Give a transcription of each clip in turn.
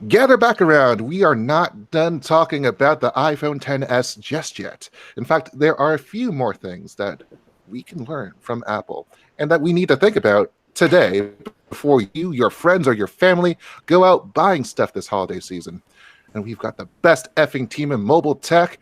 Gather back around. We are not done talking about the iPhone XS just yet. In fact, there are a few more things that we can learn from Apple and that we need to think about today before you, your friends, or your family go out buying stuff this holiday season. And we've got the best effing team in mobile tech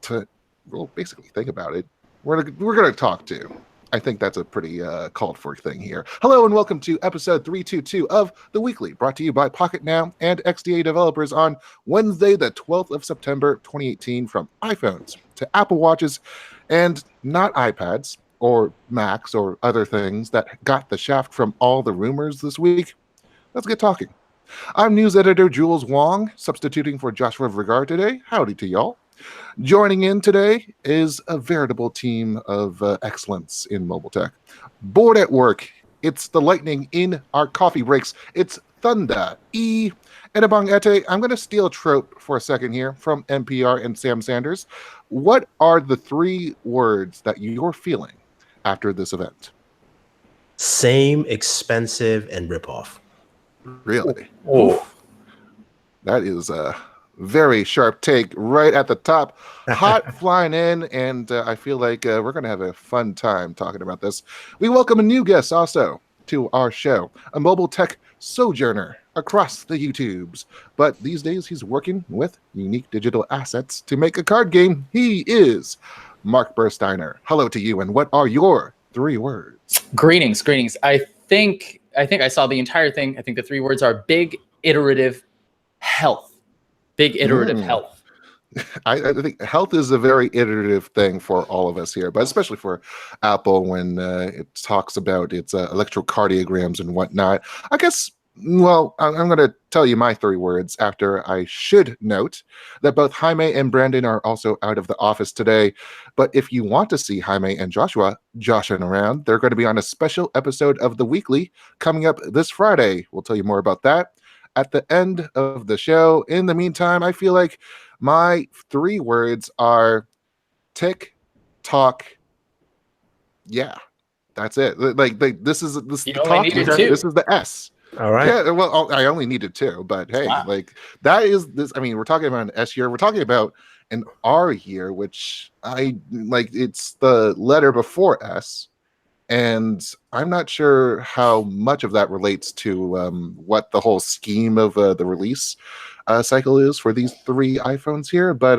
to well, basically think about it. We're going to talk to. I think that's a pretty called for thing here. Hello and welcome to episode 322 of The Weekly, brought to you by Pocketnow and XDA developers on Wednesday, the 12th of September, 2018, from iPhones to Apple Watches and not iPads or Macs or other things that got the shaft from all the rumors this week. Let's get talking. I'm news editor Jules Wong, substituting for Joshua Vergara today. Howdy to y'all. Joining in today is a veritable team of excellence in mobile tech. Booredatwork, it's the lightning in our coffee breaks. It's Thunder, Enobong, Etteh. I'm going to steal a trope for a second here from NPR and Sam Sanders. What are the three words that you're feeling after this event? Same, expensive, and ripoff. Really? Oh. That is a very sharp take right at the top. Hot flying in, and I feel like we're going to have a fun time talking about this. We welcome a new guest also to our show, a mobile tech sojourner across the YouTubes. But these days he's working with unique digital assets to make a card game. He is Mark Burstiner. Hello to you, and what are your three words? Greetings. I think I saw the entire thing. I think the three words are big, iterative, health. Big iterative health. I think health is a very iterative thing for all of us here, but especially for Apple when it talks about its electrocardiograms and whatnot. I guess, well, I'm going to tell you my three words after I should note that both Jaime and Brandon are also out of the office today. But if you want to see Jaime and Joshua joshing around, they're going to be on a special episode of The Weekly coming up this Friday. We'll tell you more about that at the end of the show. In the meantime, I feel like my three words are tick, talk. Yeah, that's it. Like this is the talk. This is the S. All right. Yeah. Well, I only needed two, but hey, like that is this. I mean, we're talking about an S year. We're talking about an R year, which I like. It's the letter before S. And I'm not sure how much of that relates to what the whole scheme of the release cycle is for these three iPhones here. But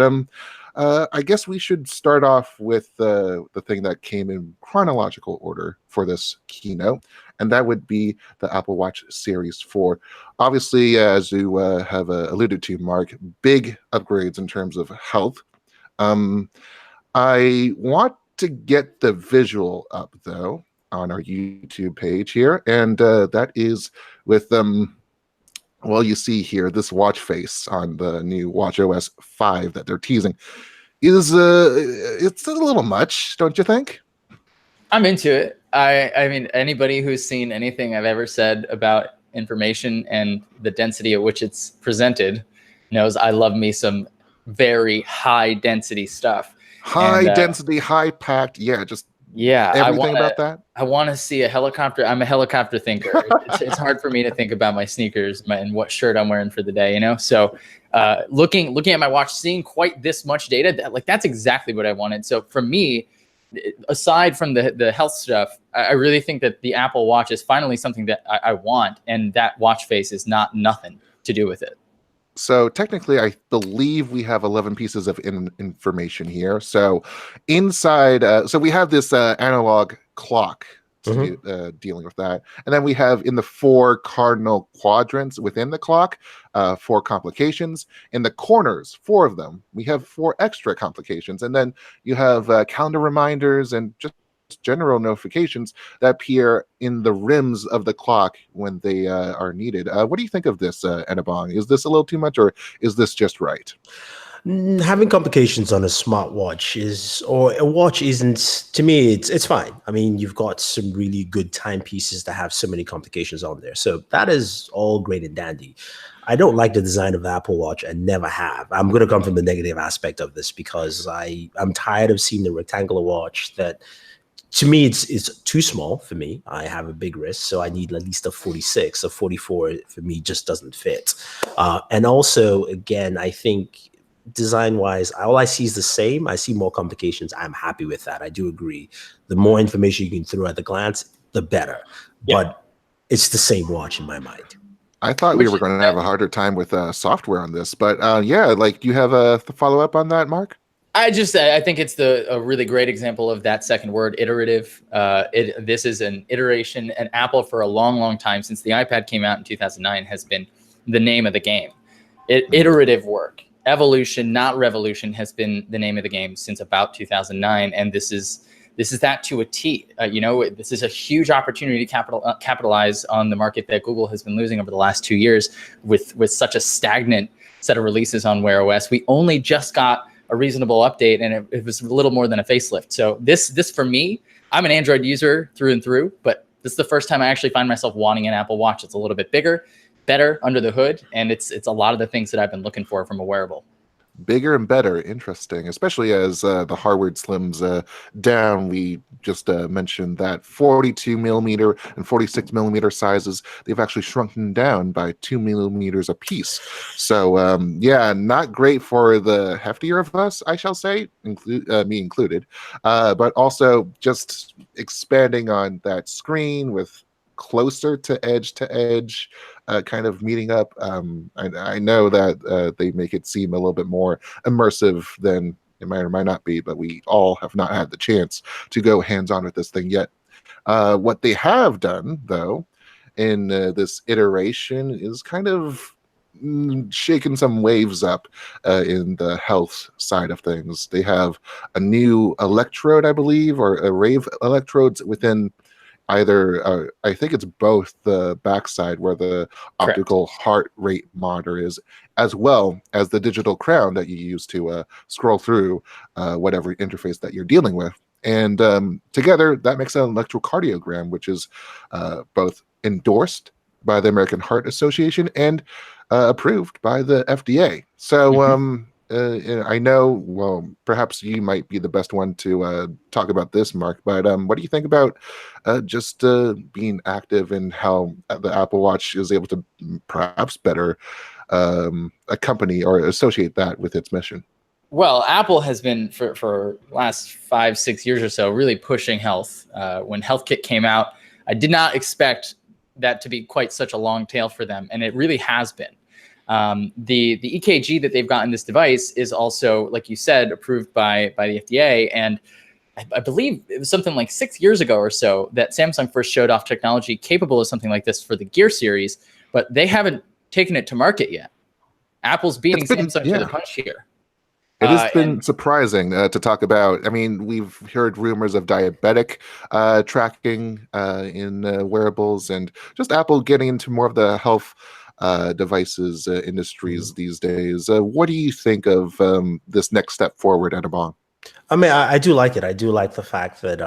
I guess we should start off with the thing that came in chronological order for this keynote, and that would be the Apple Watch Series 4. Obviously, as you have alluded to, Mark, big upgrades in terms of health. I want to get the visual up though on our YouTube page here, and that is with well, you see here this watch face on the new watchOS 5 that they're teasing is it's a little much, don't you think? I'm into it. I mean, anybody who's seen anything I've ever said about information and the density at which it's presented knows I love me some very high density stuff. High density, high packed. Yeah, just everything about that. I want to see a helicopter. I'm a helicopter thinker. It's hard for me to think about my sneakers and what shirt I'm wearing for the day, you know? So looking at my watch, seeing quite this much data, that's exactly what I wanted. So for me, aside from the health stuff, I really think that the Apple Watch is finally something that I want, and that watch face is not nothing to do with it. So technically, I believe we have 11 pieces of information here. So inside, so we have this analog clock dealing with that. And then we have in the four cardinal quadrants within the clock, 4 complications. In the corners, 4 of them, we have 4 extra complications. And then you have calendar reminders and just general notifications that appear in the rims of the clock when they are needed. What do you think of this, Enobong? Is this a little too much, or is this just right? Having complications on a smartwatch or a watch isn't, to me, it's fine. I mean, you've got some really good timepieces that have so many complications on there. So that is all great and dandy. I don't like the design of the Apple Watch and never have. I'm going to come from the negative aspect of this because I'm tired of seeing the rectangular watch that to me, it's too small for me. I have a big wrist, so I need at least a 46. A 44 for me just doesn't fit. And also, again, I think design-wise, all I see is the same. I see more complications. I'm happy with that. I do agree. The more information you can throw at the glance, the better. Yeah. But it's the same watch in my mind. I thought we were going to have a harder time with software on this, but yeah, like, do you have a follow up on that, Mark? I think it's a really great example of that second word, iterative. This is an iteration, and Apple for a long time, since the iPad came out in 2009, has been the name of the game. Iterative work, evolution, not revolution, has been the name of the game since about 2009, and this is that to a T. This is a huge opportunity to capitalize on the market that Google has been losing over the last 2 years with such a stagnant set of releases on Wear OS. We only just got a reasonable update, and it was a little more than a facelift. So this for me, I'm an Android user through and through, but this is the first time I actually find myself wanting an Apple Watch. It's a little bit bigger, better under the hood, and it's a lot of the things that I've been looking for from a wearable. Bigger and better, interesting, especially as the hardware slims down. We just mentioned that 42 millimeter and 46 millimeter sizes, they've actually shrunken down by 2 millimeters a piece. So yeah, not great for the heftier of us, I shall say, me included, but also just expanding on that screen with closer to edge kind of meeting up. I know that they make it seem a little bit more immersive than it might or might not be, but we all have not had the chance to go hands-on with this thing yet. What they have done, though, in this iteration is kind of shaking some waves up in the health side of things. They have a new electrode, I believe, or array of electrodes within either I think it's both the backside where the optical heart rate monitor is, as well as the digital crown that you use to scroll through whatever interface that you're dealing with. And together that makes an electrocardiogram, which is both endorsed by the American Heart Association and approved by the FDA. So I know, well, perhaps you might be the best one to talk about this, Mark, but what do you think about just being active and how the Apple Watch is able to perhaps better accompany or associate that with its mission? Well, Apple has been for last 5-6 years or so really pushing health. When HealthKit came out, I did not expect that to be quite such a long tail for them, and it really has been. The EKG that they've got in this device is also, like you said, approved by the FDA. And I believe it was something like 6 years ago or so that Samsung first showed off technology capable of something like this for the Gear series, but they haven't taken it to market yet. Apple's beating Samsung to the punch here. It has been surprising to talk about. I mean, we've heard rumors of diabetic tracking in wearables, and just Apple getting into more of the health devices industries these days. What do you think of this next step forward, Enobong? I mean, I do like it. I do like the fact that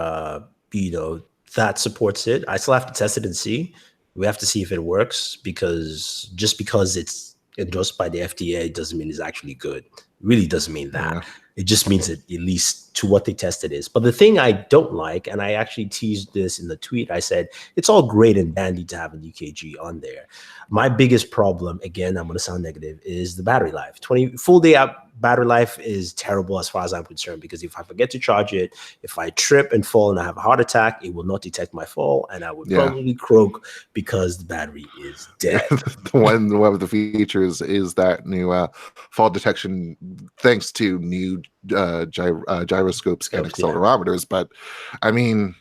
that supports it. I still have to test it and see. We have to see if it works, because just because it's endorsed by the FDA doesn't mean it's actually good. It really doesn't mean that. Yeah. It just means that at least to what they tested is. But the thing I don't like, and I actually teased this in the tweet, I said, it's all great and dandy to have an EKG on there. My biggest problem, again, I'm going to sound negative, is the battery life. 20 full day out battery life is terrible as far as I'm concerned, because if I forget to charge it, if I trip and fall and I have a heart attack, it will not detect my fall, and I would probably croak because the battery is dead. One of the features is that new fall detection, thanks to new gyroscopes and accelerometers. But I mean,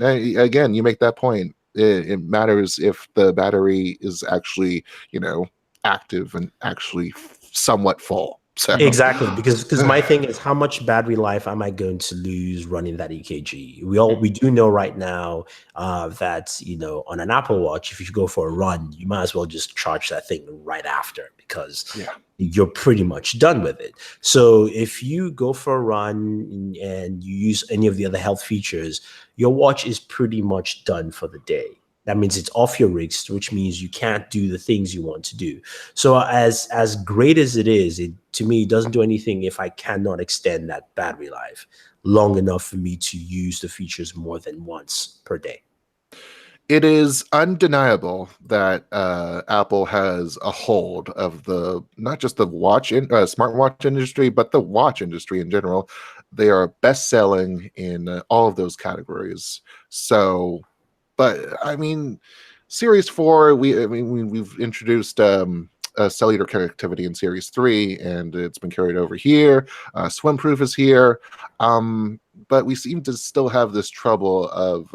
again, you make that point. It matters if the battery is actually, active and actually somewhat full. So. Exactly, because my thing is, how much battery life am I going to lose running that EKG? We do know right now that on an Apple Watch, if you go for a run, you might as well just charge that thing right after, because you're pretty much done with it. So if you go for a run and you use any of the other health features, your watch is pretty much done for the day. That means it's off your rigs, which means you can't do the things you want to do. So as great as it is, it to me it doesn't do anything if I cannot extend that battery life long enough for me to use the features more than once per day. It is undeniable that Apple has a hold of not just the smartwatch industry, but the watch industry in general. They are best selling in all of those categories. So, but I mean, Series 4, we've introduced cellular connectivity in Series 3, and it's been carried over here. Swimproof is here, but we seem to still have this trouble of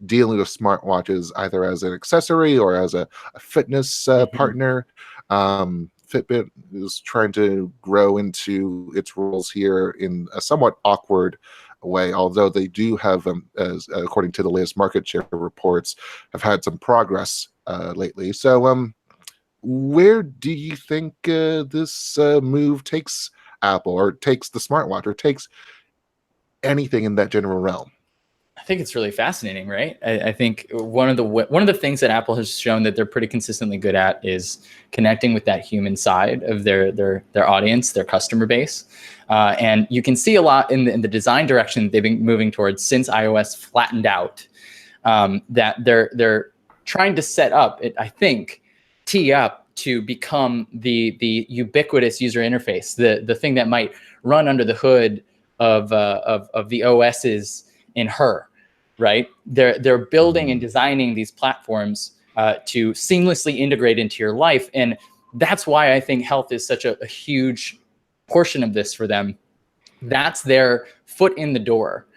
dealing with smartwatches either as an accessory or as a fitness partner. Fitbit is trying to grow into its roles here in a somewhat awkward way, although they do have, as according to the latest market share reports, have had some progress lately. So where do you think this move takes Apple, or takes the smartwatch, or takes anything in that general realm? I think it's really fascinating, right? I think one of the things that Apple has shown that they're pretty consistently good at is connecting with that human side of their audience, their customer base, and you can see a lot in the design direction they've been moving towards since iOS flattened out. That they're trying to set up, I think, tee up to become the ubiquitous user interface, the thing that might run under the hood of the OSs in her, right? They're building and designing these platforms to seamlessly integrate into your life, and that's why I think health is such a huge portion of this for them. That's their foot in the door.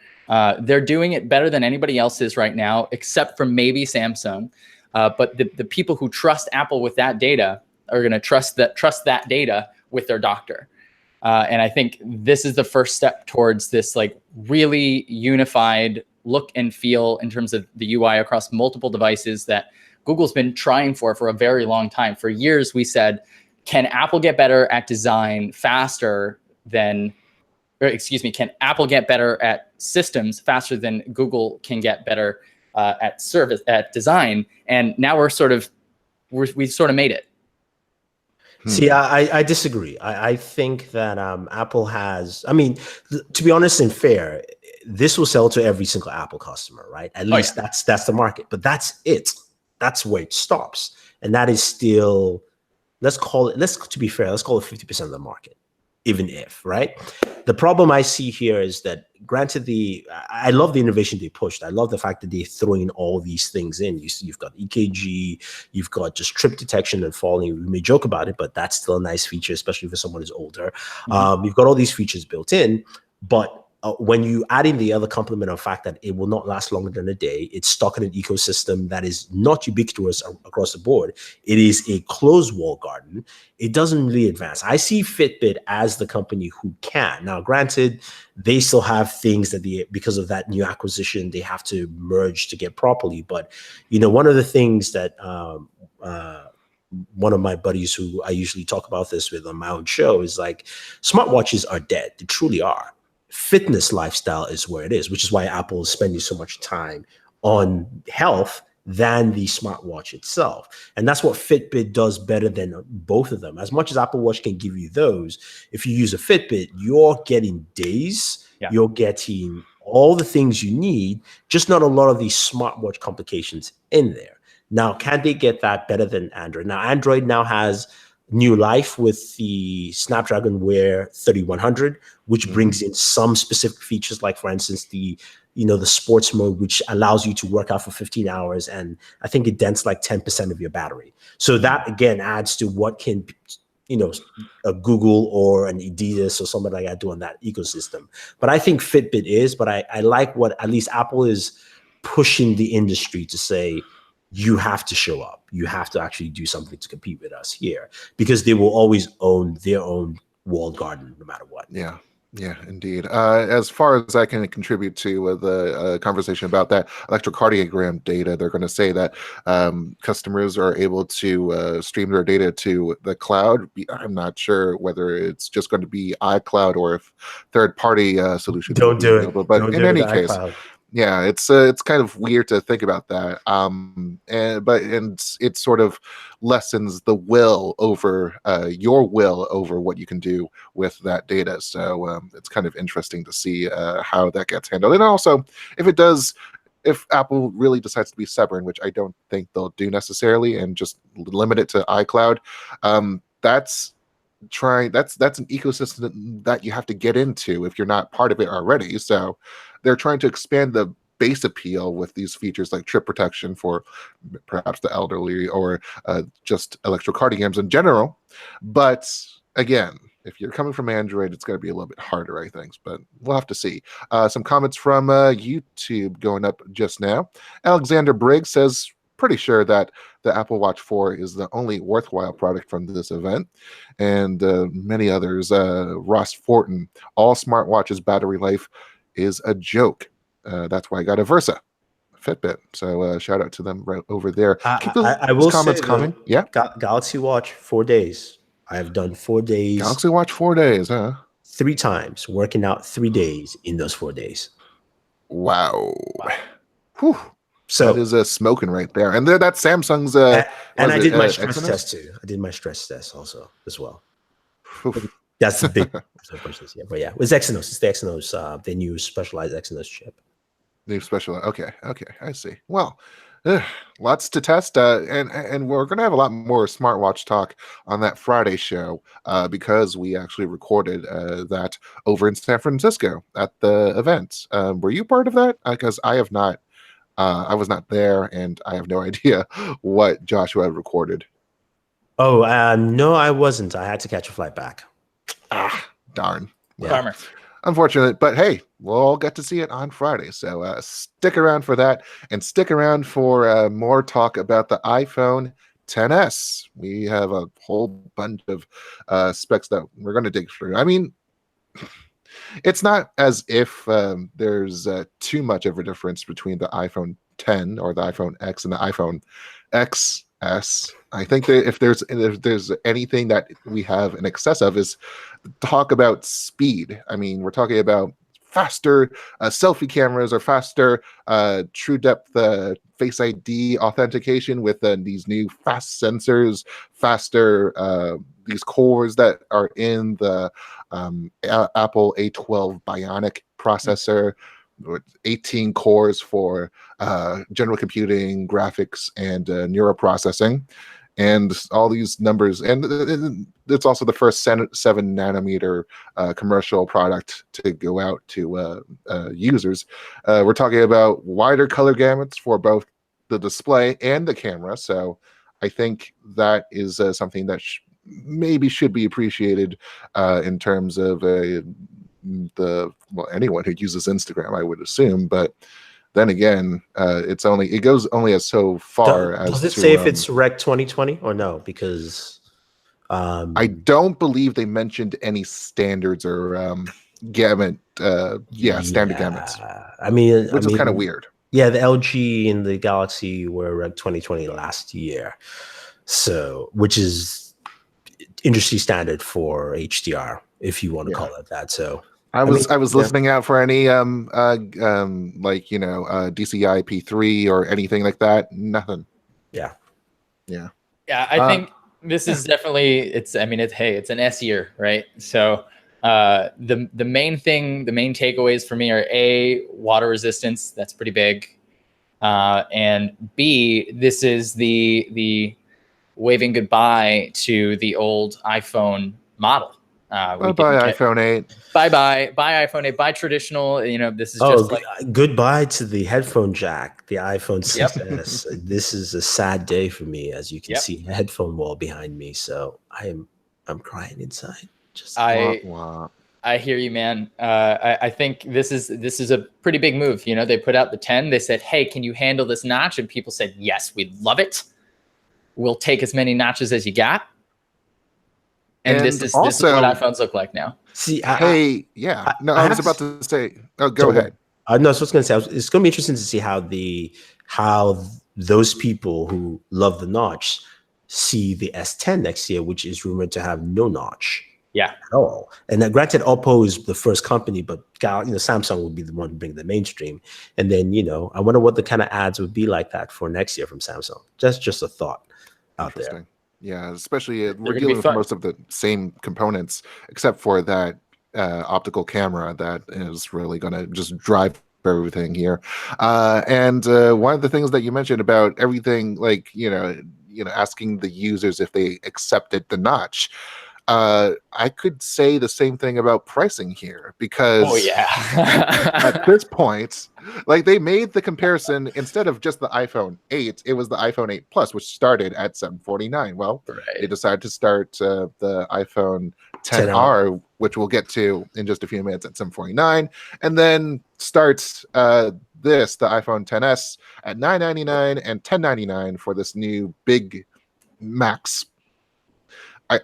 They're doing it better than anybody else is right now, except for maybe Samsung. But the people who trust Apple with that data are going to trust that data with their doctor. And I think this is the first step towards this like really unified look and feel in terms of the UI across multiple devices that Google's been trying for a very long time. For years, we said, can Apple get better at design faster than, can Apple get better at systems faster than Google can get better at design? And now we sort of made it. See, I disagree. I think that Apple has, I mean, to be honest and fair, this will sell to every single Apple customer, right? At least that's the market, but that's it. That's where it stops. And that is still, to be fair, let's call it 50% of the market, even if, right? The problem I see here is that, granted, I love the innovation they pushed. I love the fact that they're throwing all these things in. You've got EKG, you've got just trip detection and falling. We may joke about it, but that's still a nice feature, especially for someone who's older. You've got all these features built in, but when you add in the other complement of fact that it will not last longer than a day, it's stuck in an ecosystem that is not ubiquitous across the board. It is a closed wall garden. It doesn't really advance. I see Fitbit as the company who can. Now, granted, they still have things that because of that new acquisition, they have to merge to get properly. But, one of the things that one of my buddies who I usually talk about this with on my own show is like, smartwatches are dead. They truly are. Fitness lifestyle is where it is, which is why Apple is spending so much time on health than the smartwatch itself. And that's what Fitbit does better than both of them. As much as Apple Watch can give you those, if you use a Fitbit, you're getting days, you're getting all the things you need, just not a lot of these smartwatch complications in there. Now, can they get that better than Android? Now, Android now has new life with the Snapdragon Wear 3100, which brings in some specific features, like, for instance, the sports mode, which allows you to work out for 15 hours. And I think it dents like 10% of your battery. So that, again, adds to what can, a Google or an Adidas or somebody like that do on that ecosystem. But I think Fitbit is, but I like what at least Apple is pushing the industry to say, you have to show up. You have to actually do something to compete with us here, because they will always own their own walled garden no matter what. Yeah, indeed. As far as I can contribute to the conversation about that electrocardiogram data, they're going to say that customers are able to stream their data to the cloud. I'm not sure whether it's just going to be iCloud or if third-party solutions. Don't do it. But in any case, it's kind of weird to think about that. And it sort of lessens the will over your will over what you can do with that data. So it's kind of interesting to see how that gets handled. And also, if Apple really decides to be stubborn, which I don't think they'll do necessarily, and just limit it to iCloud, that's an ecosystem that you have to get into if you're not part of it already. So they're trying to expand the base appeal with these features like trip protection for perhaps the elderly, or just electrocardiograms in general. But again, if you're coming from Android, it's going to be a little bit harder, I think, but we'll have to see. Some comments from YouTube going up just now. Alexander Briggs says, pretty sure that the Apple Watch 4 is the only worthwhile product from this event. And many others. Ross Fortin, all smartwatches battery life is a joke. That's why I got a Versa Fitbit. So shout out to them right over there. Keep those I will comments say, coming. Yeah. Galaxy Watch 4 days. I have done 4 days. Galaxy Watch 4 days, huh? 3 times, working out 3 days in those 4 days. Wow. Whew. So that is smoking right there. And that's Samsung's. And I did my stress test too. I did my stress test also as well. Oof. That's the big purchase. Yeah, but yeah, it's Exynos. It's the Exynos, the new specialized Exynos chip. New special. Okay, I see. Well, lots to test, and we're going to have a lot more smartwatch talk on that Friday show because we actually recorded that over in San Francisco at the event. Were you part of that? Because I have not. I was not there, and I have no idea what Joshua had recorded. Oh, no, I wasn't. I had to catch a flight back. Darn. Yeah. Bummer. Unfortunate, but hey, we'll all get to see it on Friday. So stick around for that, and stick around for more talk about the iPhone XS. We have a whole bunch of specs that we're going to dig through. I mean, it's not as if there's too much of a difference between the iPhone 10 or the iPhone X and the iPhone XS. I think that if there's anything that we have in excess of is talk about speed. I mean, we're talking about faster selfie cameras, or faster true depth Face ID authentication with these new fast sensors, faster these cores that are in the Apple A12 Bionic processor, with 18 cores for general computing, graphics, and neural processing. And all these numbers, and it's also the first 7 nanometer commercial product to go out to users. We're talking about wider color gamuts for both the display and the camera. So I think that is something that maybe should be appreciated in terms of anyone who uses Instagram, I would assume. But then again, it goes only as so far as. Does it say if it's Rec 2020 or no? Because I don't believe they mentioned any standards or gamut. Standard gamuts. Which is kind of weird. Yeah, the LG and the Galaxy were Rec 2020 last year, so which is industry standard for HDR, if you want to call it that. So. I was listening out for any DCI P3 or anything like that. Nothing. Yeah. I think this is definitely it's an S year, right? So the main takeaways for me are A, water resistance. That's pretty big. And B, this is the waving goodbye to the old iPhone model. Bye iPhone 8. Bye iPhone 8. Bye traditional. This is just like goodbye to the headphone jack, the iPhone 6s. This is a sad day for me, as you can see a headphone wall behind me. So I'm crying inside. I hear you, man. I think this is a pretty big move. They put out the 10. They said, "Hey, can you handle this notch?" And people said, "Yes, we'd love it. We'll take as many notches as you got." And this is what iPhones look like now. See, I was about to say. Oh, go ahead. No, so I was going to say it's going to be interesting to see how those people who love the notch see the S10 next year, which is rumored to have no notch. Yeah. at all. And granted, Oppo is the first company, but Samsung would be the one to bring the mainstream. And then, I wonder what the kind of ads would be like that for next year from Samsung. Just a thought out there. Interesting. Yeah, especially we're gonna be dealing with fun. most of the same components, except for that optical camera that is really going to just drive everything here. And one of the things that you mentioned about everything, like asking the users if they accepted the notch. I could say the same thing about pricing here, because Oh yeah. at this point, like, they made the comparison, instead of just the iPhone 8, it was the iPhone 8 Plus, which started at $749. Well, they decided to start the iPhone 10R, which we'll get to in just a few minutes, at $749, and then starts the iPhone 10s at $999 and $1099 for this new big Max.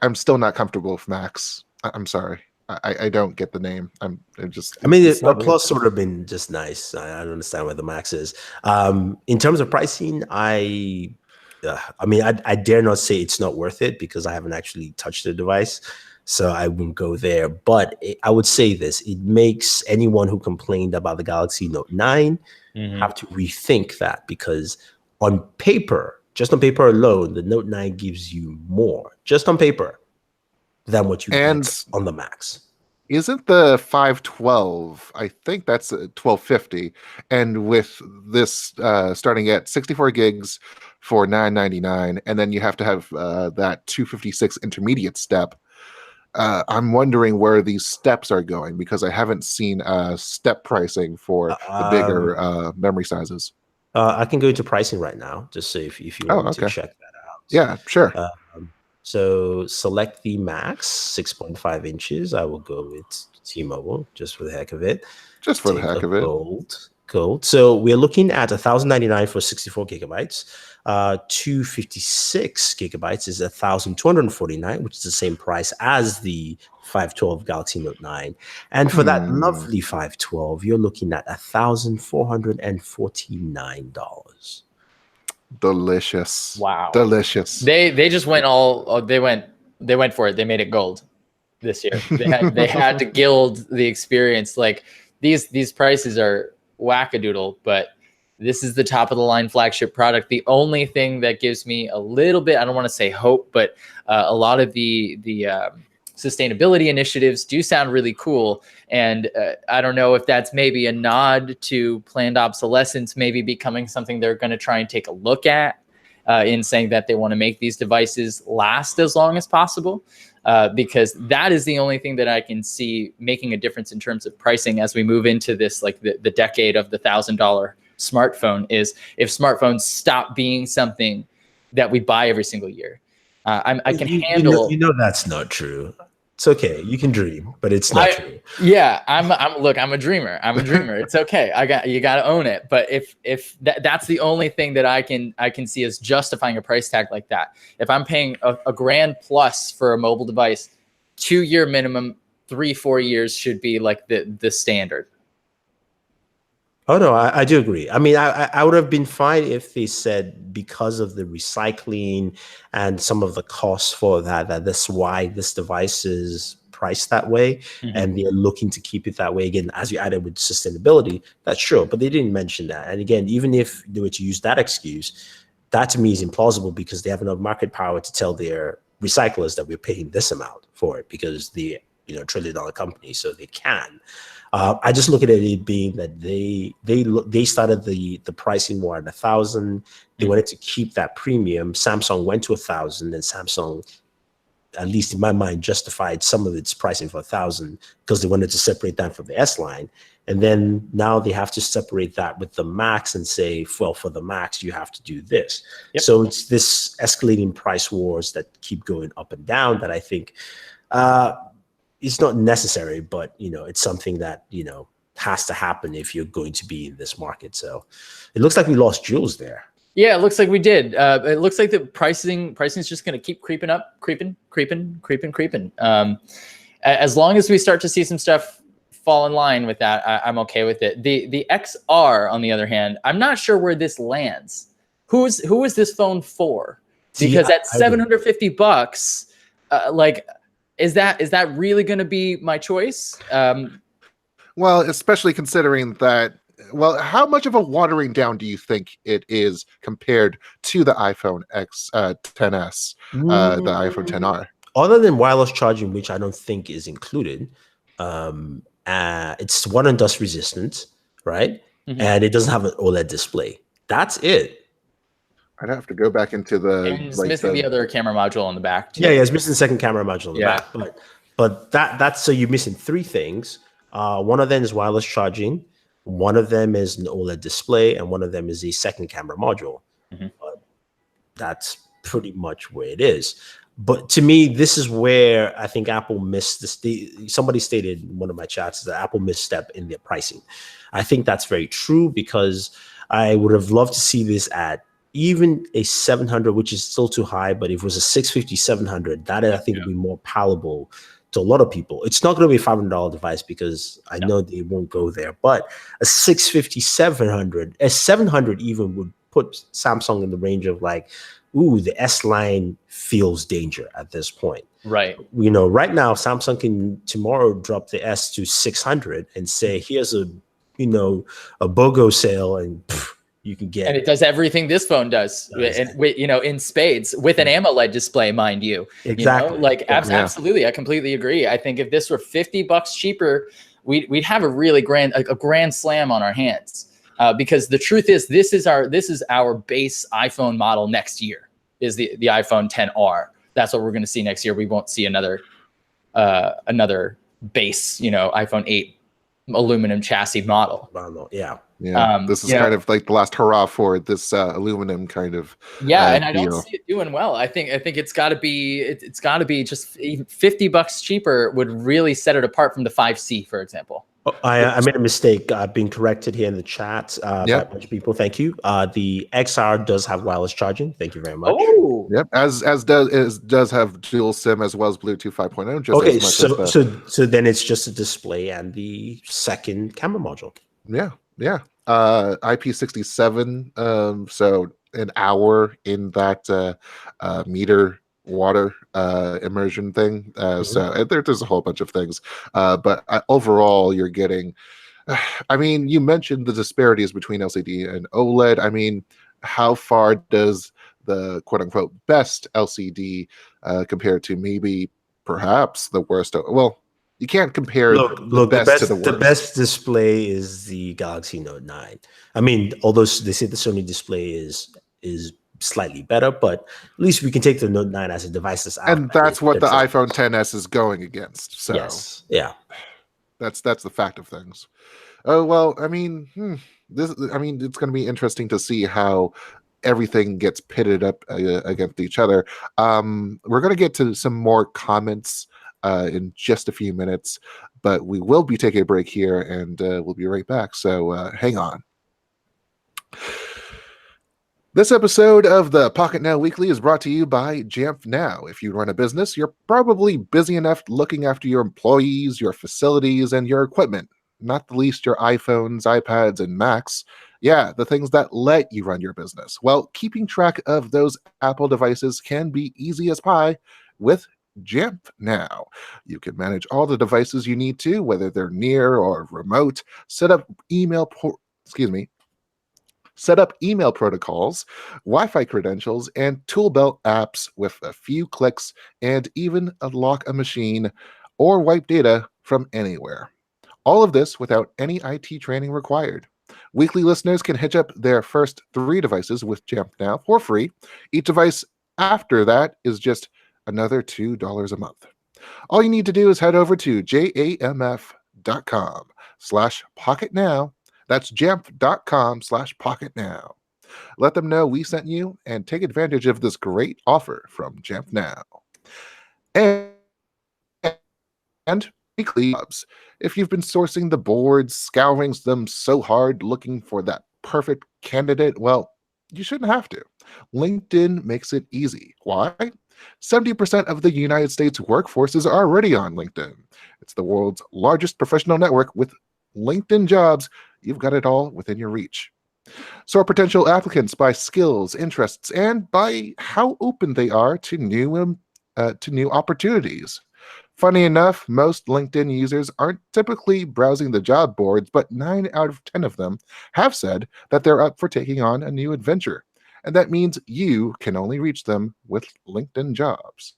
I'm still not comfortable with Max. I'm sorry. I don't get the name. I mean, a Plus sort of been just nice. I don't understand what the Max is. In terms of pricing, I dare not say it's not worth it, because I haven't actually touched the device, so I wouldn't go there. But I would say this: it makes anyone who complained about the Galaxy Note 9 have to rethink that, because on paper, just on paper alone, the Note 9 gives you more, just on paper, than what you get on the Max. Isn't the 512? I think that's 1250, and with this starting at 64 gigs for $999, and then you have to have that 256 intermediate step. I'm wondering where these steps are going, because I haven't seen step pricing for the bigger memory sizes. I can go into pricing right now, just so if you want to check that out. Yeah, sure. So select the Max, 6.5 inches. I will go with T-Mobile, just for the heck of it. Just for the heck of it. Gold. So we're looking at $1,099 for 64 gigabytes. 256 gigabytes is $1,249, which is the same price as the 512 Galaxy Note 9. And for that lovely 512, you're looking at $1,449. Delicious. Wow. Delicious. They just went they went for it. They made it gold this year. They had to gild the experience. Like, these prices are wackadoodle, but this is the top of the line flagship product. The only thing that gives me a little bit, I don't want to say hope, but a lot of the sustainability initiatives do sound really cool. And I don't know if that's maybe a nod to planned obsolescence, maybe becoming something they're going to try and take a look at in saying that they want to make these devices last as long as possible. Because that is the only thing that I can see making a difference in terms of pricing as we move into this, like the decade of the $1,000 smartphone, is if smartphones stop being something that we buy every single year. I can handle. That's not true. It's okay. You can dream, but it's not true. Yeah, I'm a dreamer. It's okay. You got to own it. But if that's the only thing that I can see as justifying a price tag like that. If I'm paying a grand plus for a mobile device, 2-year minimum, 3-4 years should be like the standard. Oh, no, I do agree. I mean, I would have been fine if they said, because of the recycling and some of the costs for that's why this device is priced that way, and they're looking to keep it that way. Again, as you added with sustainability, that's true, but they didn't mention that. And again, even if they were to use that excuse, that to me is implausible, because they have enough market power to tell their recyclers that we're paying this amount for it, because the $1 trillion company, so they can. I just look at it being that they started the pricing war at 1,000. They wanted to keep that premium. Samsung went to 1,000, and Samsung, at least in my mind, justified some of its pricing for 1,000 because they wanted to separate that from the S line. And then now they have to separate that with the Max and say, well, for the Max, you have to do this. Yep. So it's this escalating price wars that keep going up and down that I think it's not necessary, but it's something that has to happen if you're going to be in this market. So it looks like we lost Jules there. Yeah, it looks like we did. It looks like the pricing is just going to keep creeping up, creeping. As long as we start to see some stuff fall in line with that, I'm okay with it. The XR, on the other hand, I'm not sure where this lands. Who is this phone for? Because at $750, like, Is that really going to be my choice? Well, especially considering that, well, how much of a watering down do you think it is compared to the iPhone XS, the iPhone XR? Other than wireless charging, which I don't think is included, it's water and dust resistant, right? Mhm. And it doesn't have an OLED display. That's it. I'd have to go back into the And it's missing the other camera module on the back too. Yeah, it's missing the second camera module on the back. But that's so you're missing three things. One of them is wireless charging, one of them is an OLED display, and one of them is a second camera module. But that's pretty much where it is. But to me, this is where I think Apple missed this. Somebody stated in one of my chats that Apple misstep in their pricing. I think that's very true, because I would have loved to see this at even a 700, which is still too high. But if it was a 650, 700, that I think would be more palatable to a lot of people. It's not going to be a $500 device, because I know they won't go there. But a 650, 700, a 700 even would put Samsung in the range of like, ooh, the S line feels danger at this point. Right. You know, right now, Samsung can tomorrow drop the S to 600 and say, here's a BOGO sale, and you can get. And it does everything this phone does, and in spades, with an AMOLED display, mind you. Exactly. Absolutely, I completely agree. I think if this were $50 cheaper, we'd have a really grand slam on our hands. Because the truth is, this is our base iPhone model next year, is the iPhone XR. That's what we're going to see next year. We won't see another base, iPhone 8 aluminum chassis model. Yeah. This is kind of like the last hurrah for this aluminum kind of. And I don't see it doing well. I think it's got to be just even $50 cheaper would really set it apart from the 5C, for example. I made a mistake. I've been corrected here in the chat by a bunch of people. Thank you. The XR does have wireless charging. Thank you very much. Oh, yep. As does have dual SIM as well as Bluetooth 5.0. Just okay, as much so then it's just a display and the second camera module. Yeah. IP67. So an hour in that meter water immersion thing. So there's a whole bunch of things. But overall, you're getting. I mean, you mentioned the disparities between LCD and OLED. I mean, how far does the quote unquote best LCD compare to maybe perhaps the worst? Well, you can't compare the best to the worst. The best display is the Galaxy Note 9. I mean, although they say the Sony display is slightly better, but at least we can take the Note 9 as a device that's out. And that's what the iPhone XS is going against. So yes. Yeah. That's the fact of things. Oh, well, I mean, it's going to be interesting to see how everything gets pitted up against each other. We're going to get to some more comments in just a few minutes, but we will be taking a break here, and we'll be right back. So hang on. This episode of the Pocketnow Weekly is brought to you by Jamf Now. If you run a business, you're probably busy enough looking after your employees, your facilities, and your equipment, not the least your iPhones, iPads, and Macs. Yeah, the things that let you run your business. Well, keeping track of those Apple devices can be easy as pie with Jamf Now. You can manage all the devices you need to, whether they're near or remote, set up email protocols, Wi-Fi credentials, and tool belt apps with a few clicks, and even unlock a machine or wipe data from anywhere. All of this without any IT training required. Weekly listeners can hitch up their first 3 devices with Jamf Now for free. Each device after that is just another $2 a month. All you need to do is head over to jamf.com/pocketnow. That's jamf.com/pocketnow. Let them know we sent you and take advantage of this great offer from Jamf Now. And weekly jobs. If you've been sourcing the boards, scouring them so hard looking for that perfect candidate, well, you shouldn't have to. LinkedIn makes it easy. Why? 70% of the United States workforce is already on LinkedIn. It's the world's largest professional network. With LinkedIn Jobs, you've got it all within your reach. Sort potential applicants by skills, interests, and by how open they are to new opportunities. Funny enough, most LinkedIn users aren't typically browsing the job boards, but 9 out of 10 of them have said that they're up for taking on a new adventure. And that means you can only reach them with LinkedIn Jobs.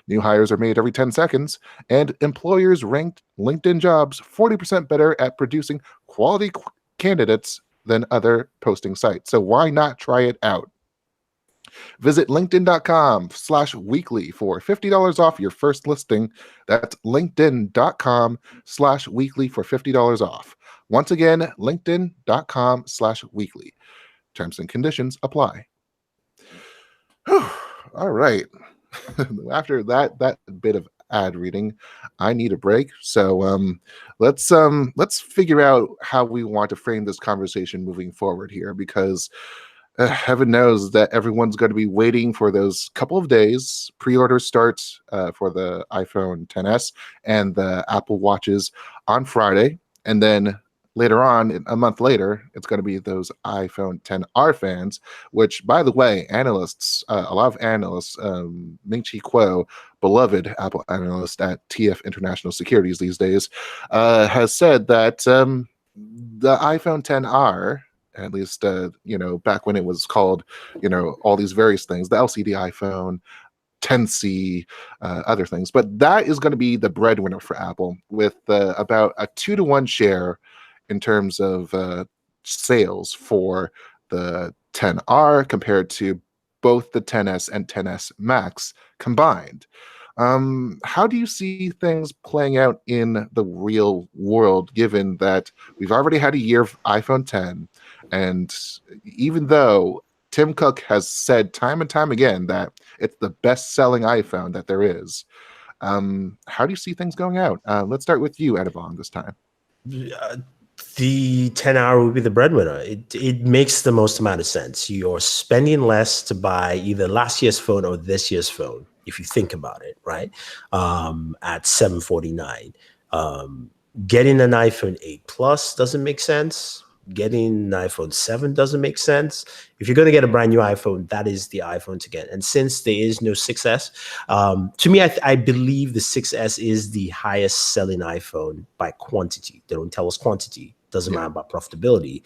New hires are made every 10 seconds, and employers ranked LinkedIn Jobs 40% better at producing quality candidates than other posting sites. So why not try it out? Visit linkedin.com/weekly for $50 off your first listing. That's linkedin.com/weekly for $50 off. Once again, linkedin.com/weekly. Terms and conditions apply. All right. After that bit of ad reading, I need a break. So let's figure out how we want to frame this conversation moving forward here, because heaven knows that everyone's going to be waiting for those couple of days. Pre-order starts for the iPhone XS and the Apple Watches on Friday, and then later on, a month later, it's going to be those iPhone XR fans, which, by the way, analysts, a lot of analysts, Ming-Chi Kuo, beloved Apple analyst at TF International Securities these days, has said that the iPhone XR, at least, back when it was called, all these various things, the LCD iPhone, 10C, other things. But that is going to be the breadwinner for Apple, with about a 2-to-1 share in terms of sales for the XR compared to both the XS and XS Max combined. How do you see things playing out in the real world, given that we've already had a year of iPhone 10, and even though Tim Cook has said time and time again that it's the best-selling iPhone that there is, how do you see things going out? Let's start with you, Enobong, this time. The 10R would be the breadwinner. It makes the most amount of sense. You're spending less to buy either last year's phone or this year's phone, if you think about it, right? At $749. Getting an iPhone 8 Plus doesn't make sense. Getting an iPhone 7 doesn't make sense. If you're going to get a brand new iPhone, that is the iPhone to get. And since there is no 6S, to me, I believe the 6S is the highest selling iPhone by quantity. They don't tell us quantity. Doesn't matter about profitability,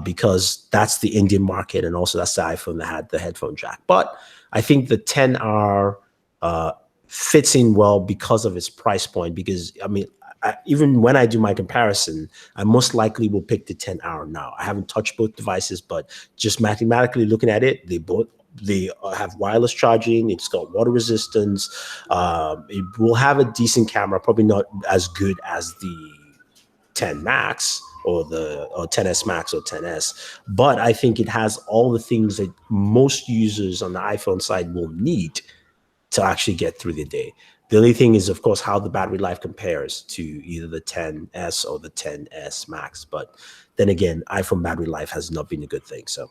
because that's the Indian market, and also that's the iPhone that had the headphone jack. But I think the 10R fits in well because of its price point. Because even when I do my comparison, I most likely will pick the 10R now. I haven't touched both devices, but just mathematically looking at it, they have wireless charging. It's got water resistance. It will have a decent camera, probably not as good as the 10 Max or 10S Max or 10S, but I think it has all the things that most users on the iPhone side will need to actually get through the day. The only thing is, of course, how the battery life compares to either the 10S or the 10S Max. But then again, iPhone battery life has not been a good thing. So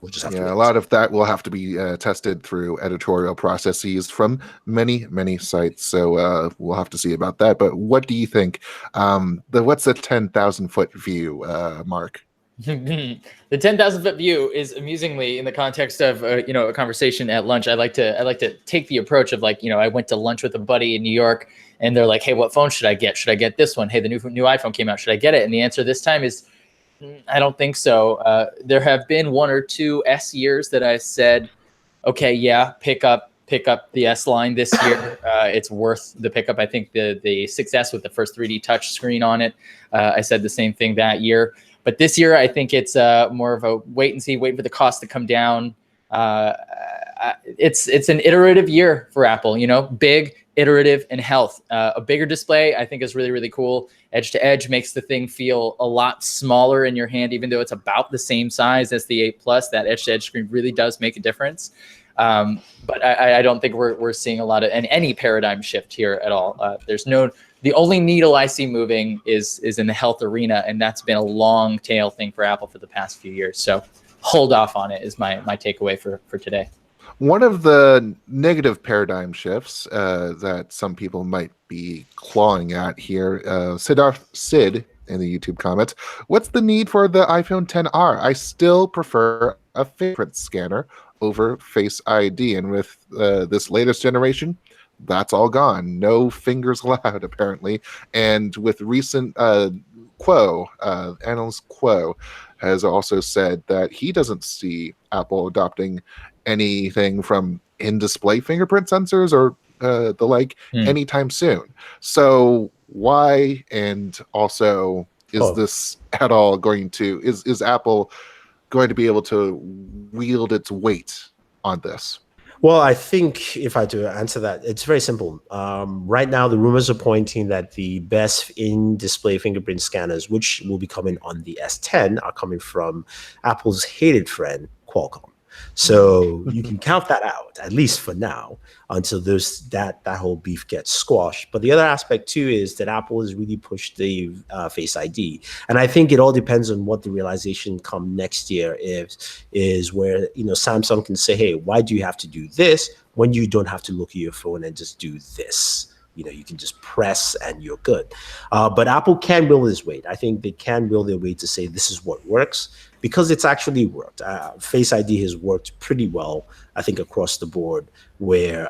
we'll just have to wait. A lot of that will have to be tested through editorial processes from many, many sites. So we'll have to see about that. But what do you think? What's the 10,000-foot view, Mark? The 10,000-foot view is amusingly in the context of a conversation at lunch. I like to take the approach of I went to lunch with a buddy in New York, and they're like, "Hey, what phone should I get? Should I get this one? Hey, the new iPhone came out. Should I get it?" And the answer this time is, I don't think so. There have been 1 or 2 S years that I said, okay, yeah, pick up the S line this year. It's worth the pickup. I think the 6S with the first 3D touch screen on it, I said the same thing that year. But this year, I think it's more of a wait and see, wait for the cost to come down. It's an iterative year for Apple, big, iterative, and health. A bigger display, I think, is really, really cool. Edge to edge makes the thing feel a lot smaller in your hand, even though it's about the same size as the 8 Plus. That edge to edge screen really does make a difference. But I don't think we're seeing a lot of any paradigm shift here at all. The only needle I see moving is in the health arena, and that's been a long tail thing for Apple for the past few years. So hold off on it is my takeaway for today. One of the negative paradigm shifts that some people might be clawing at here, Sid in the YouTube comments, what's the need for the iPhone XR? I still prefer a fingerprint scanner over Face ID. And with this latest generation, that's all gone. No fingers allowed, apparently. And with recent analyst Quo has also said that he doesn't see Apple adopting anything from in-display fingerprint sensors or the like anytime soon. So why, and also, is this at all going to, is Apple going to be able to wield its weight on this? Well, I think if I do answer that, it's very simple. Right now, the rumors are pointing that the best in-display fingerprint scanners, which will be coming on the S10, are coming from Apple's hated friend, Qualcomm. So you can count that out, at least for now, until that whole beef gets squashed. But the other aspect too is that Apple has really pushed the Face ID, and I think it all depends on what the realization come next year is where Samsung can say, hey, why do you have to do this when you don't have to look at your phone and just do this? You can just press and you're good. But Apple can will its weight. I think they can will their weight to say this is what works, because it's actually worked. Face ID has worked pretty well, I think, across the board, where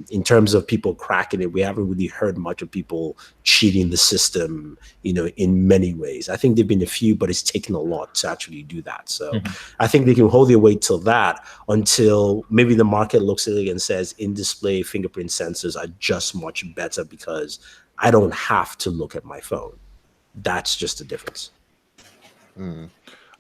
in terms of people cracking it, we haven't really heard much of people cheating the system, in many ways. I think there've been a few, but it's taken a lot to actually do that. So I think they can hold their weight till that, until maybe the market looks at it and says in-display fingerprint sensors are just much better because I don't have to look at my phone. That's just the difference.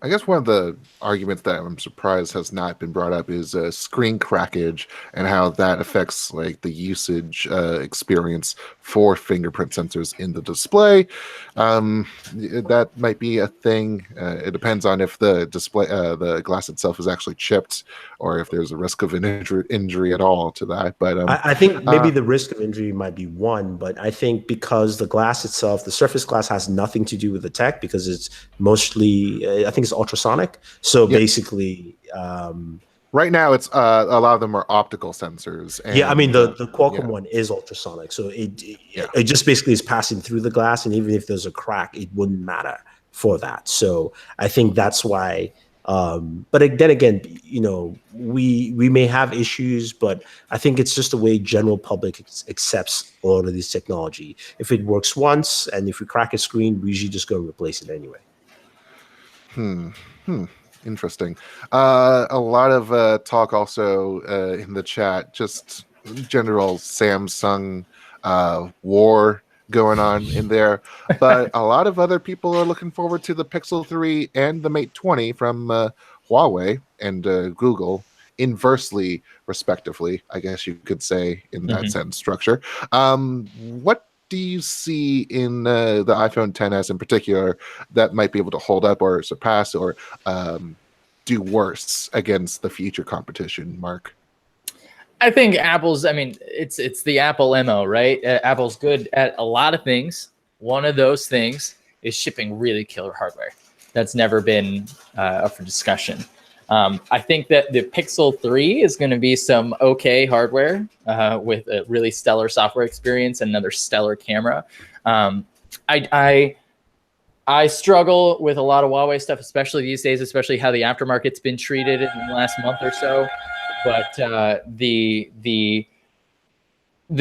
I guess one of the arguments that I'm surprised has not been brought up is screen crackage and how that affects like the usage experience for fingerprint sensors in the display. That might be a thing. It depends on if the display, the glass itself is actually chipped, or if there's a risk of an injury at all to that. But I think maybe the risk of injury might be one, but I think because the glass itself, the surface glass, has nothing to do with the tech, because it's mostly, I think it's ultrasonic. So basically, right now it's a lot of them are optical sensors. And, I mean the Qualcomm one is ultrasonic, so it just basically is passing through the glass, and even if there's a crack, it wouldn't matter for that. So I think that's why. But then again, we may have issues, but I think it's just the way general public accepts all of this technology. If it works once, and if we crack a screen, we usually just go replace it anyway. Interesting. A lot of talk also in the chat, just general Samsung war going on in there, but a lot of other people are looking forward to the Pixel 3 and the Mate 20 from Huawei and Google, inversely, respectively, I guess you could say, in that sentence structure. What do you see in the iPhone XS in particular that might be able to hold up or surpass or do worse against the future competition, Mark? I think it's the Apple MO, right? Apple's good at a lot of things. One of those things is shipping really killer hardware. That's never been up for discussion. I think that the Pixel 3 is going to be some okay hardware with a really stellar software experience and another stellar camera. I struggle with a lot of Huawei stuff, especially these days, especially how the aftermarket's been treated in the last month or so. But the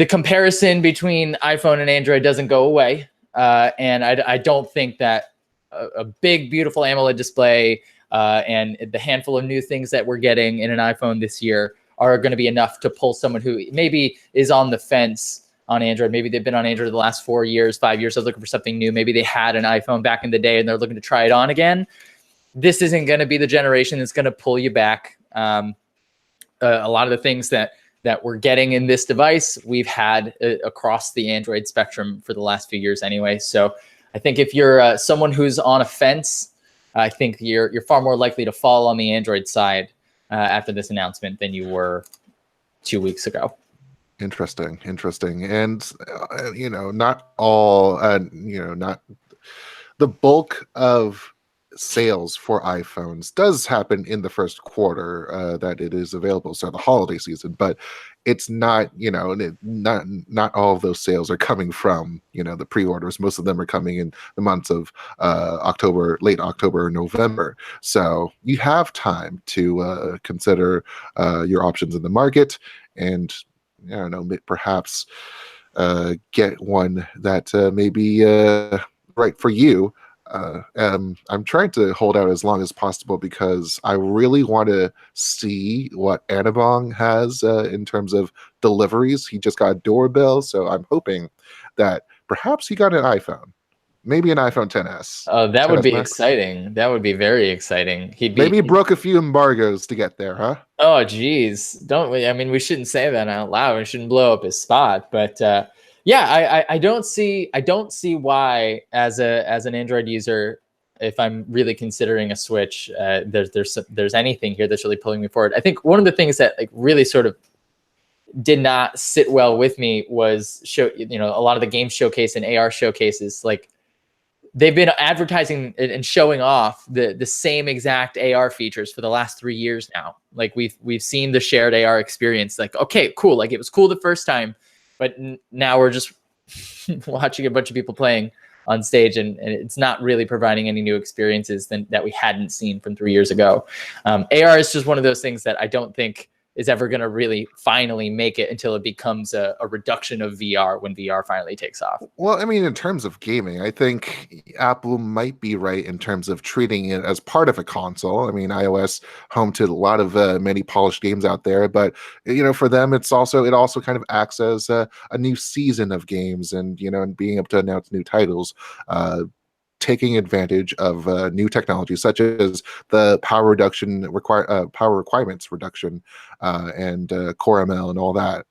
comparison between iPhone and Android doesn't go away, and I don't think that a big, beautiful AMOLED display and the handful of new things that we're getting in an iPhone this year are going to be enough to pull someone who maybe is on the fence on Android. Maybe they've been on Android the last 4 years, 5 years. They're looking for something new. Maybe they had an iPhone back in the day and they're looking to try it on again. This isn't going to be the generation that's going to pull you back. A lot of the things that we're getting in this device, we've had across the Android spectrum for the last few years anyway. So I think if you're someone who's on a fence, I think you're far more likely to fall on the Android side after this announcement than you were 2 weeks ago. Interesting. And, not all, not the bulk of sales for iPhones does happen in the first quarter that it is available, so the holiday season, but it's not, not all of those sales are coming from, the pre-orders. Most of them are coming in the months of October, late October, November. So you have time to consider your options in the market and I don't know, perhaps get one that may be right for you. I'm trying to hold out as long as possible because I really want to see what Enobong has in terms of deliveries. He just got a doorbell, so I'm hoping that perhaps he got an iPhone, maybe an iPhone 10s. Oh, that would 10s be Max. exciting. That would be very exciting. Maybe he broke a few embargoes to get there, huh? Oh, geez. Don't we? I mean, we shouldn't say that out loud. We shouldn't blow up his spot. But yeah, I don't see why as an Android user, if I'm really considering a switch, there's anything here that's really pulling me forward. I think one of the things that like really sort of did not sit well with me was a lot of the game showcase and AR showcases, like they've been advertising and showing off the same exact AR features for the last 3 years now. Like we've seen the shared AR experience. Like, okay, cool. Like it was cool the first time, but now we're just watching a bunch of people playing on stage, and it's not really providing any new experiences that we hadn't seen from 3 years ago. AR is just one of those things that I don't think is ever going to really finally make it until it becomes a reduction of VR when VR finally takes off. Well, I mean, in terms of gaming, I think Apple might be right in terms of treating it as part of a console. I mean, iOS home to a lot of many polished games out there, but for them, it also kind of acts as a new season of games, and and being able to announce new titles. Taking advantage of new technology such as the power requirements reduction and Core ML and all that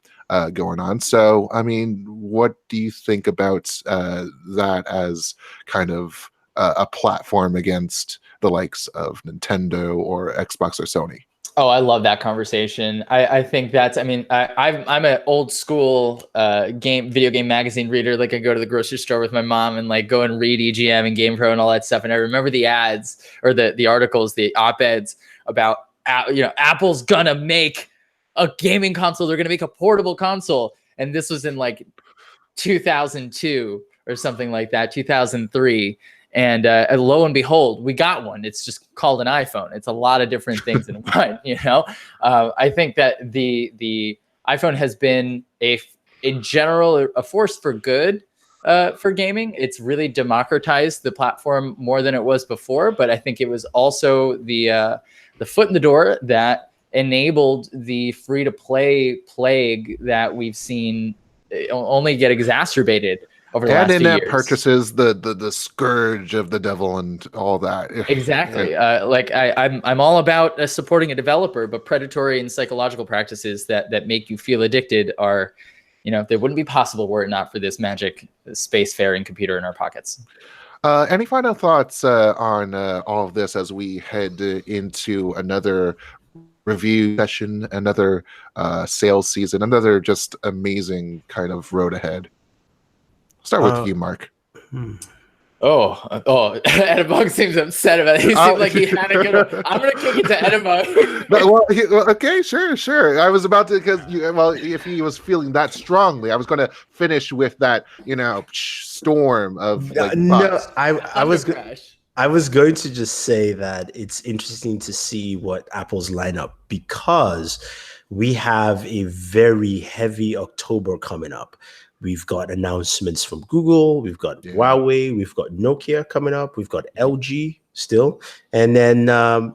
going on. So, I mean, what do you think about that as kind of a platform against the likes of Nintendo or Xbox or Sony? Oh, I love that conversation. I think that's, I mean, I'm an old school video game magazine reader. Like I go to the grocery store with my mom and like go and read EGM and Game Pro and all that stuff. And I remember the ads or the articles, the op-eds about, Apple's gonna make a gaming console. They're gonna make a portable console. And this was in like 2002 or something like that, 2003. And lo and behold, we got one. It's just called an iPhone. It's a lot of different things in one. I think that the iPhone has been in general a force for good for gaming. It's really democratized the platform more than it was before. But I think it was also the foot in the door that enabled the free-to-play plague that we've seen only get exacerbated over the last few in-app years. purchases, the scourge of the devil and all that. Exactly. I'm all about supporting a developer, but predatory and psychological practices that make you feel addicted are, they wouldn't be possible were it not for this magic spacefaring computer in our pockets. Any final thoughts on all of this as we head into another review session, another sales season, another just amazing kind of road ahead? Start with you, Mark. Oh, Enobong seems upset about it. He seemed like he had a good one. I'm going to kick it to Enobong. Okay, sure. I was about to, because, if he was feeling that strongly, I was going to finish with that, storm of like. No, I was going to just say that it's interesting to see what Apple's lineup, because we have a very heavy October coming up. We've got announcements from Google. We've got Huawei. We've got Nokia coming up. We've got LG still. And then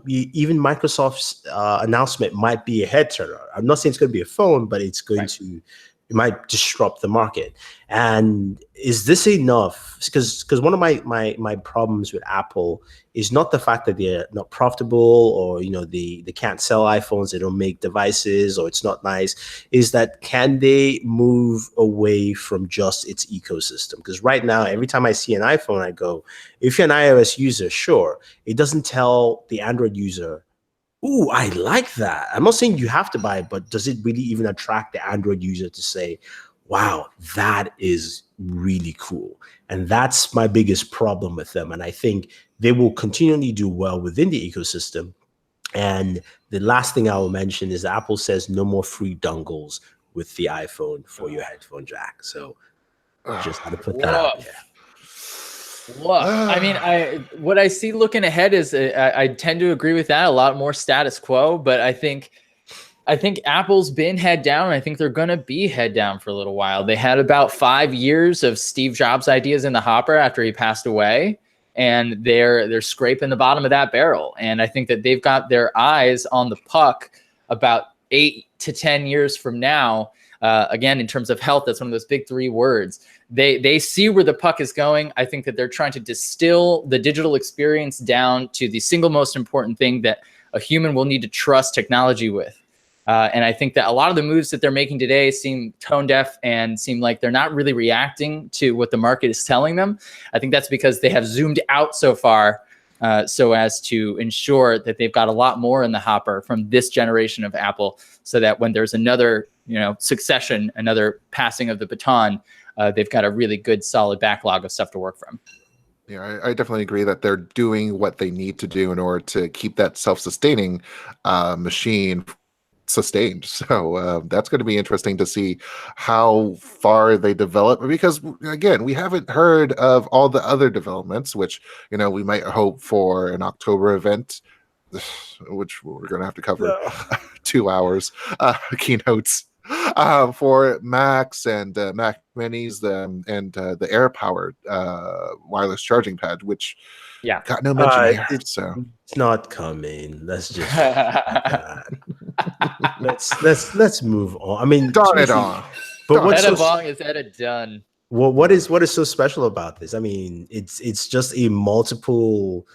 even Microsoft's announcement might be a head turner. I'm not saying it's going to be a phone, but it's going to, it might disrupt the market. And is this enough? Because one of my problems with Apple is not the fact that they're not profitable, or they can't sell iPhones, they don't make devices, or it's not nice. Is that, can they move away from just its ecosystem? Because right now, every time I see an iPhone, I go, if you're an iOS user, sure, it doesn't tell the Android user, ooh, I like that. I'm not saying you have to buy it, but does it really even attract the Android user to say, wow, that is really cool? And that's my biggest problem with them. And I think they will continually do well within the ecosystem. And the last thing I will mention is Apple says no more free dongles with the iPhone for your headphone jack. So just had to put that out there. Look, I mean, what I see looking ahead is I tend to agree with that. A lot more status quo, but I think I think Apple's been head down, and I think they're going to be head down for a little while. They had about 5 years of Steve Jobs ideas in the hopper after he passed away, and they're scraping the bottom of that barrel. And I think that they've got their eyes on the puck about 8 to 10 years from now. Again, in terms of health, that's one of those big 3 words. They see where the puck is going. I think that they're trying to distill the digital experience down to the single most important thing that a human will need to trust technology with. And I think that a lot of the moves that they're making today seem tone deaf and seem like they're not really reacting to what the market is telling them. I think that's because they have zoomed out so far so as to ensure that they've got a lot more in the hopper from this generation of Apple, so that when there's another succession, another passing of the baton, they've got a really good, solid backlog of stuff to work from. Yeah, I definitely agree that they're doing what they need to do in order to keep that self-sustaining machine sustained. So that's going to be interesting to see how far they develop, because again, we haven't heard of all the other developments, which we might hope for an October event, which we're going to have to cover 2 hours keynotes for Macs and Mac Minis, and the air powered wireless charging pad, which got no mention here. So it's not coming. Let's just let's move on. I mean, darn it all. But what's Enobong is done. What is so special about this? I mean, it's just a multiple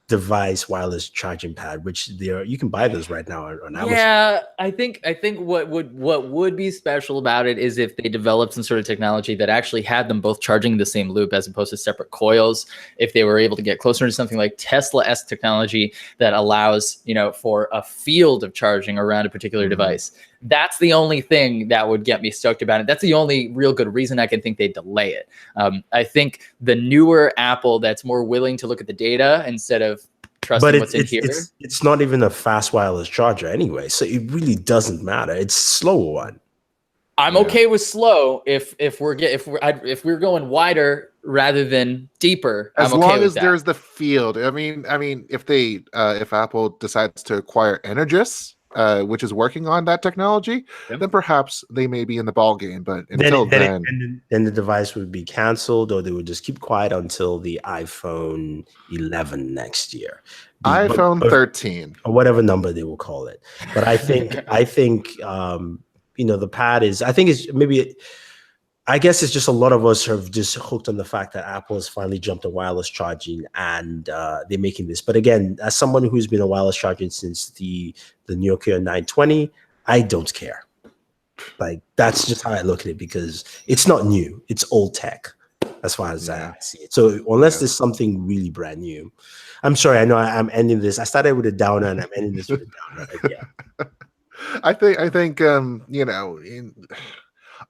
device wireless charging pad, which you can buy those right now on Amazon. Yeah, I think what would be special about it is if they developed some sort of technology that actually had them both charging in the same loop as opposed to separate coils. If they were able to get closer to something like Tesla-esque technology that allows, for a field of charging around a particular device. That's the only thing that would get me stoked about it. That's the only real good reason I can think they delay it. I think the newer Apple that's more willing to look at the data instead of trusting what's in here. It's not even a fast wireless charger anyway, so it really doesn't matter. It's a slower one. I'm okay with slow if we're going wider rather than deeper. As I'm okay long with as that. there's the field. I mean, if Apple decides to acquire Energous, which is working on that technology, then perhaps they may be in the ball game. But until then the device would be canceled, or they would just keep quiet until the iPhone 11 next year, iPhone 13, or whatever number they will call it. But I think the pad is. I think it's maybe. I guess it's just a lot of us have just hooked on the fact that Apple has finally jumped on wireless charging, and they're making this. But again, as someone who's been on wireless charging since the Nokia 920, I don't care. Like, that's just how I look at it, because it's not new. It's old tech as far as I see it. So unless there's something really brand new. I'm sorry, I know I'm ending this. I started with a downer and I'm ending this with a downer. Like, yeah. I think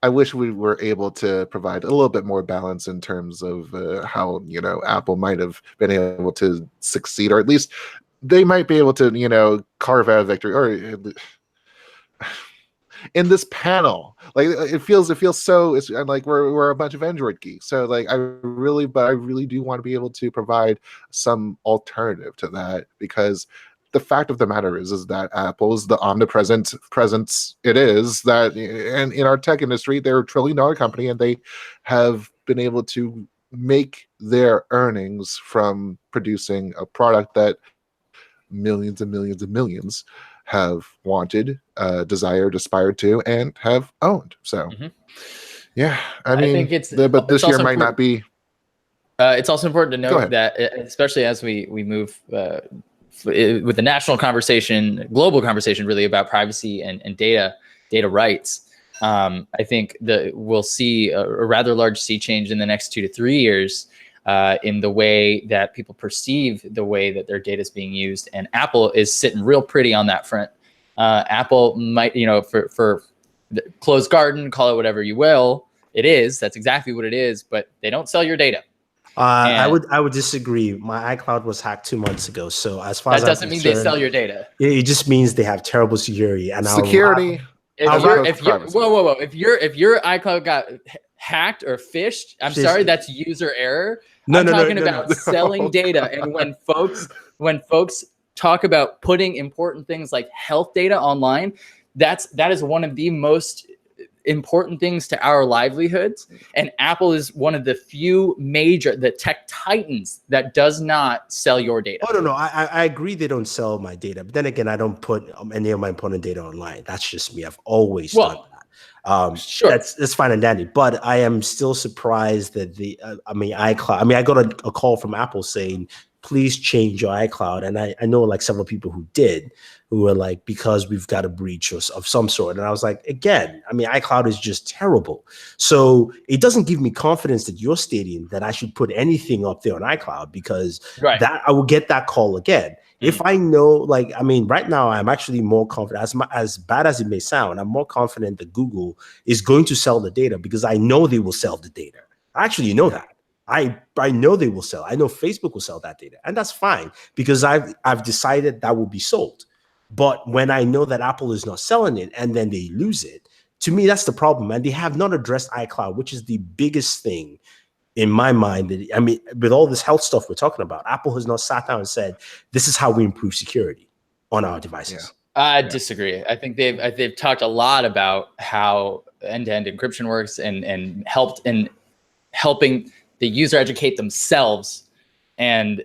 I wish we were able to provide a little bit more balance in terms of how Apple might have been able to succeed, or at least they might be able to carve out a victory, or in this panel. Like, it feels so. It's like we're a bunch of Android geeks. So like I really do want to be able to provide some alternative to that, because the fact of the matter is that Apple's the omnipresent presence it is, that, and in our tech industry, they're $1 trillion company, and they have been able to make their earnings from producing a product that millions and millions and millions have wanted, desired, aspired to, and have owned. So, yeah, I mean, but this year might not be. It's also important to note that, especially as we move with the national conversation, global conversation, really about privacy and data rights. I think we'll see a rather large sea change in the next 2 to 3 years in the way that people perceive the way that their data is being used. And Apple is sitting real pretty on that front. Apple might, for the closed garden, call it whatever you will, that's exactly what it is, but they don't sell your data. I would disagree. My iCloud was hacked 2 months ago. So as far as that doesn't mean they sell your data. It just means they have terrible security and security. If your iCloud got hacked or phished, I'm sorry, that's user error. I'm talking about selling data. And when folks talk about putting important things like health data online, that is one of the most important things to our livelihoods. And Apple is one of the few the tech titans that does not sell your data. Oh, no. I agree they don't sell my data. But then again, I don't put any of my important data online. That's just me. I've always done that. Sure. That's fine and dandy. But I am still surprised that iCloud. I got a call from Apple saying, please change your iCloud. And I know like several people who did, who were like, because we've got a breach of some sort. And I was like, again, iCloud is just terrible. So it doesn't give me confidence that you're stating that I should put anything up there on iCloud, because that I will get that call again. If I know, right now I'm actually more confident, as bad as it may sound, I'm more confident that Google is going to sell the data, because I know they will sell the data. I actually know that. I know they will sell. I know Facebook will sell that data, and that's fine, because I've decided that will be sold. But when I know that Apple is not selling it and then they lose it, to me, that's the problem. And they have not addressed iCloud, which is the biggest thing in my mind. With all this health stuff we're talking about, Apple has not sat down and said, this is how we improve security on our devices. I disagree. I think they've talked a lot about how end-to-end encryption works and helped in helping the user educate themselves. And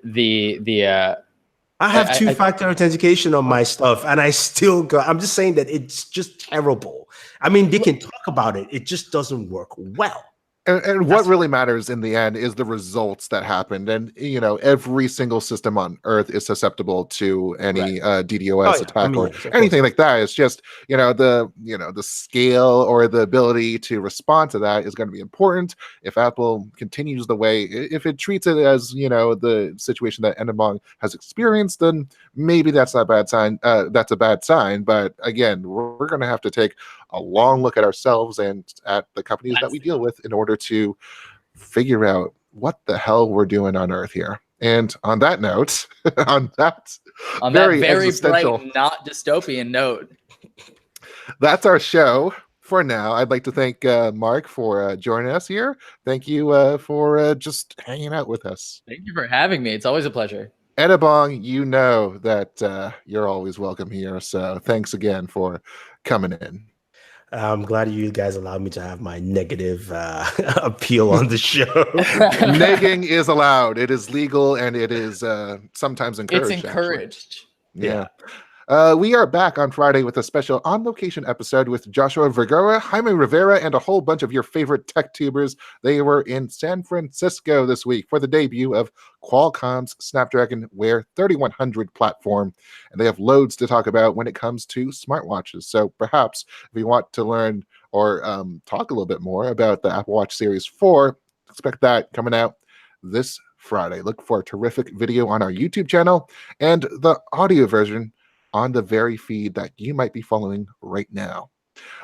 I have two-factor authentication on my stuff, and I'm just saying that it's just terrible. They can talk about it. It just doesnnn't work well. And what really matters in the end is the results that happened. And, every single system on Earth is susceptible to any DDoS attack or anything like that. It's just, the scale or the ability to respond to that is going to be important. If Apple continues if it treats it as, the situation that Enobong has experienced, then maybe that's not a bad sign. That's a bad sign. But again, we're going to have to take a long look at ourselves and at the companies that we deal with in order to figure out what the hell we're doing on Earth here. And on that note, on that very bright, not dystopian note, that's our show for now. I'd like to thank Mark for joining us here. Thank you for just hanging out with us. Thank you for having me. It's always a pleasure. Enobong, you know that you're always welcome here. So thanks again for coming in. I'm glad you guys allowed me to have my negative appeal on the show. Negging is allowed. It is legal, and it is sometimes encouraged. It's encouraged. Yeah. We are back on Friday with a special on-location episode with Joshua Vergara, Jaime Rivera, and a whole bunch of your favorite tech tubers. They were in San Francisco this week for the debut of Qualcomm's Snapdragon Wear 3100 platform, and they have loads to talk about when it comes to smartwatches. So perhaps if you want to learn or talk a little bit more about the Apple Watch Series 4, expect that coming out this Friday. Look for a terrific video on our YouTube channel and the audio version on the very feed that you might be following right now.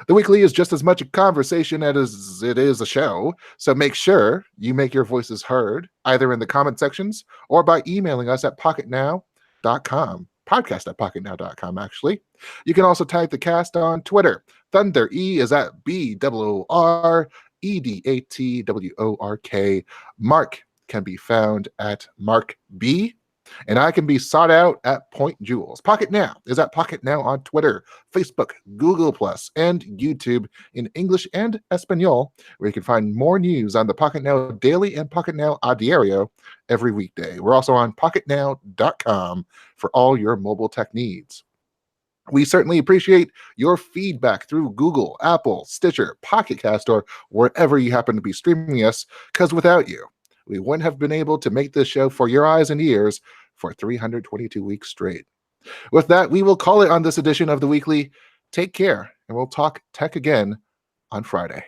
The weekly is just as much a conversation as it is a show, so make sure you make your voices heard either in the comment sections or by emailing us at pocketnow.com. Podcast at pocketnow.com, actually. You can also type the cast on Twitter. Thunder E is at BOOREDATWORK. Mark can be found at Mark B. And I can be sought out at Point Jewels. Pocket Now is at Pocket Now on Twitter, Facebook, Google+, and YouTube in English and Espanol, where you can find more news on the Pocket Now Daily and Pocket Now A Diario every weekday. We're also on pocketnow.com for all your mobile tech needs. We certainly appreciate your feedback through Google, Apple, Stitcher, Pocket Cast, or wherever you happen to be streaming us, because without you, we wouldn't have been able to make this show for your eyes and ears for 322 weeks straight. With that, we will call it on this edition of the Weekly. Take care, and we'll talk tech again on Friday.